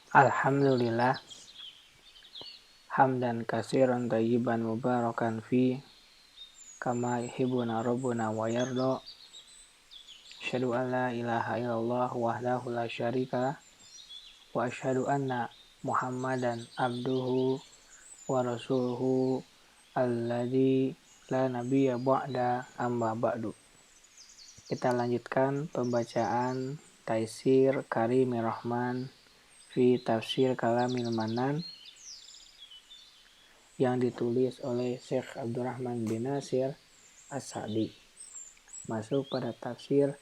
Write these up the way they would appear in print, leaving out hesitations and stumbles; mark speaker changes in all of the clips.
Speaker 1: Alhamdulillah hamdan katsiran tayyiban mubarakan fi kama yuhibbuna rabbuna wa yarda. Asyhadu an la ilaha illallah wahdahu la syarikalah wa asyhadu anna Muhammadan abduhu wa rasuluhu alladzi la nabiyya ba'da amma ba'du. Kita lanjutkan pembacaan Taisir Karimir Rahman fi Tafsir Kalamil Manan yang ditulis oleh Syekh Abdurrahman bin Nasir As-Sa'di. Masuk pada tafsir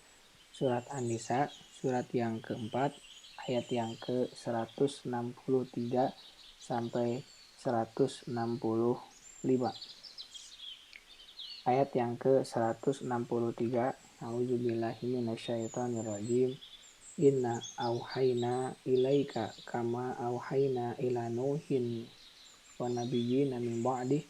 Speaker 1: surat An-Nisa, surat yang keempat, ayat yang ke-163 sampai 165. Ayat yang ke-163, A'udzubillahi minasyaitonirrajim. Inna auhayna ilaika kama auhayna ila Nuhin wa nabiyyina min ba'dih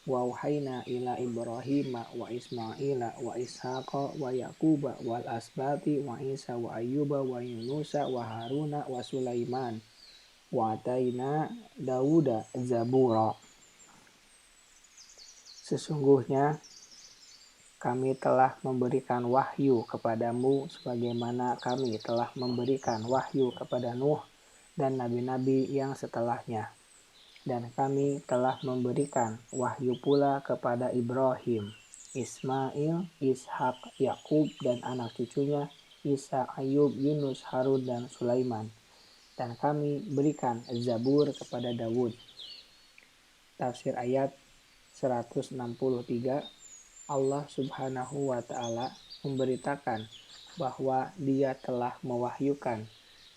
Speaker 1: wa auhayna ila Ibrahima wa Ismaila wa Ishaqa wa Yaquba wal asbati wa Isa wa Ayyuba wa Yunusa wa Haruna wa Sulaiman wa ataina Dawuda zabura. Sesungguhnya kami telah memberikan wahyu kepadamu sebagaimana kami telah memberikan wahyu kepada Nuh dan nabi-nabi yang setelahnya. Dan kami telah memberikan wahyu pula kepada Ibrahim, Ismail, Ishak, Yakub dan anak cucunya, Isa, Ayub, Yunus, Harun dan Sulaiman. Dan kami berikan Zabur kepada Dawud. Tafsir ayat 163. Allah Subhanahu wa Ta'ala memberitakan bahwa Dia telah mewahyukan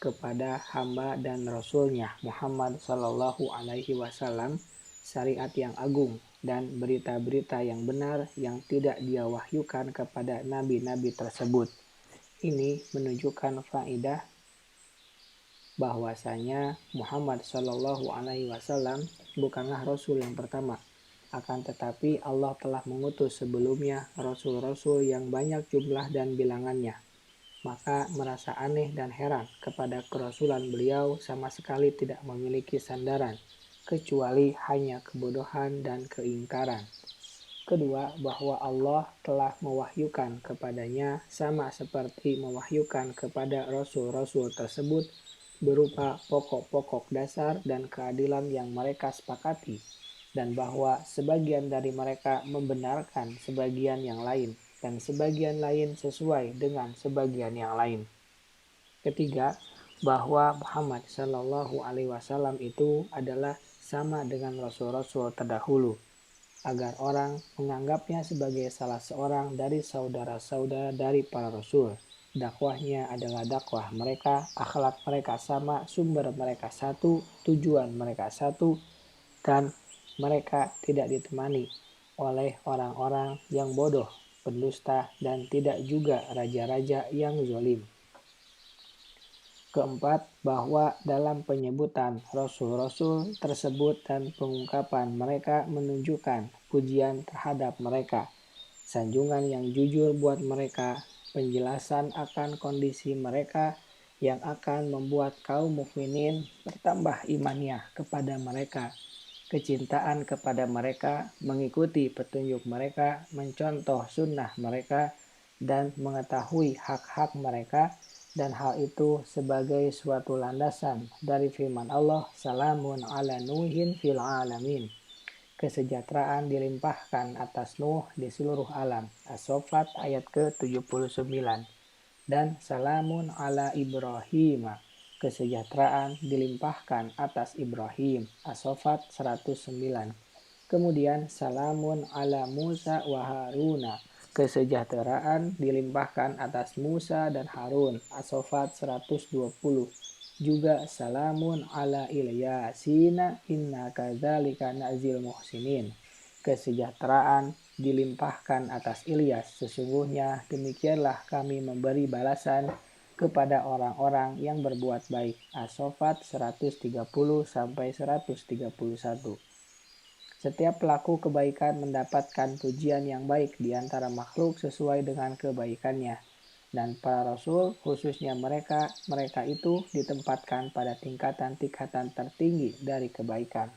Speaker 1: kepada hamba dan Rasulnya Muhammad Sallallahu Alaihi Wasallam syariat yang agung dan berita-berita yang benar yang tidak Dia wahyukan kepada nabi-nabi tersebut. Ini menunjukkan faedah bahwasanya Muhammad Sallallahu Alaihi Wasallam bukanlah Rasul yang pertama. Akan tetapi Allah telah mengutus sebelumnya Rasul-Rasul yang banyak jumlah dan bilangannya. Maka merasa aneh dan heran kepada kerasulan beliau sama sekali tidak memiliki sandaran, kecuali hanya kebodohan dan keingkaran. Kedua, bahwa Allah telah mewahyukan kepadanya sama seperti mewahyukan kepada Rasul-Rasul tersebut berupa pokok-pokok dasar dan keadilan yang mereka sepakati, dan bahwa sebagian dari mereka membenarkan sebagian yang lain, dan sebagian lain sesuai dengan sebagian yang lain. Ketiga, bahwa Muhammad Shallallahu Alaihi Wasallam itu adalah sama dengan Rasul-Rasul terdahulu, agar orang menganggapnya sebagai salah seorang dari saudara-saudara dari para Rasul. Dakwahnya adalah dakwah mereka, akhlak mereka sama, sumber mereka satu, tujuan mereka satu, dan mereka tidak ditemani oleh orang-orang yang bodoh, pendusta, dan tidak juga raja-raja yang zalim. Keempat, bahwa dalam penyebutan Rasul-Rasul tersebut dan pengungkapan mereka menunjukkan pujian terhadap mereka, sanjungan yang jujur buat mereka, penjelasan akan kondisi mereka yang akan membuat kaum mukminin bertambah imannya kepada mereka, kecintaan kepada mereka, mengikuti petunjuk mereka, mencontoh sunnah mereka, dan mengetahui hak-hak mereka, dan hal itu sebagai suatu landasan dari firman Allah, Salamun ala Nuhin fil alamin. Kesejahteraan dilimpahkan atas Nuh di seluruh alam. As-Saffat ayat ke-79. Dan Salamun ala Ibrahim. Kesejahteraan dilimpahkan atas Ibrahim. As-Saffat 109. Kemudian Salamun ala Musa wa Haruna. Kesejahteraan dilimpahkan atas Musa dan Harun. As-Saffat 120. Juga Salamun ala Ilyasina inna kadzalika na'zil muhsinin. Kesejahteraan dilimpahkan atas Ilyas. Sesungguhnya demikianlah kami memberi balasan kepada orang-orang yang berbuat baik. As-Saffat 130 sampai 131. Setiap pelaku kebaikan mendapatkan pujian yang baik di antara makhluk sesuai dengan kebaikannya. Dan para rasul, khususnya mereka itu ditempatkan pada tingkatan-tingkatan tertinggi dari kebaikan.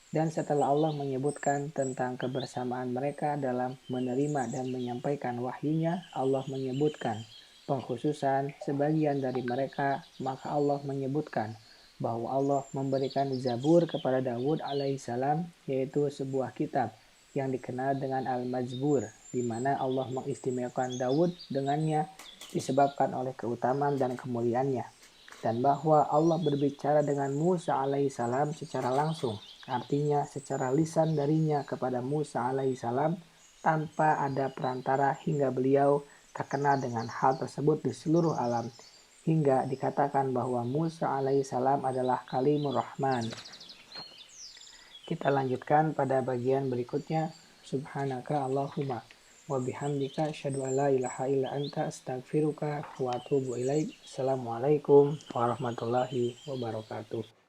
Speaker 1: Dan setelah Allah menyebutkan tentang kebersamaan mereka dalam menerima dan menyampaikan wahyunya, Allah menyebutkan pengkhususan sebagian dari mereka, maka Allah menyebutkan bahwa Allah memberikan Zabur kepada Daud alaihissalam, yaitu sebuah kitab yang dikenal dengan Al-Majbur, di mana Allah mengistimewakan Daud dengannya disebabkan oleh keutamaan dan kemuliaannya. Dan bahwa Allah berbicara dengan Musa alaihissalam secara langsung, artinya secara lisan darinya kepada Musa alaihissalam tanpa ada perantara hingga beliau terkenal dengan hal tersebut di seluruh alam. Hingga dikatakan bahwa Musa alaihissalam adalah kalimur rahman. Kita lanjutkan pada bagian berikutnya. Subhanaka Allahumma wa bihamdika asyhadu an la ilaha illa anta astaghfiruka wa atubu ilaik. Assalamualaikum warahmatullahi wabarakatuh.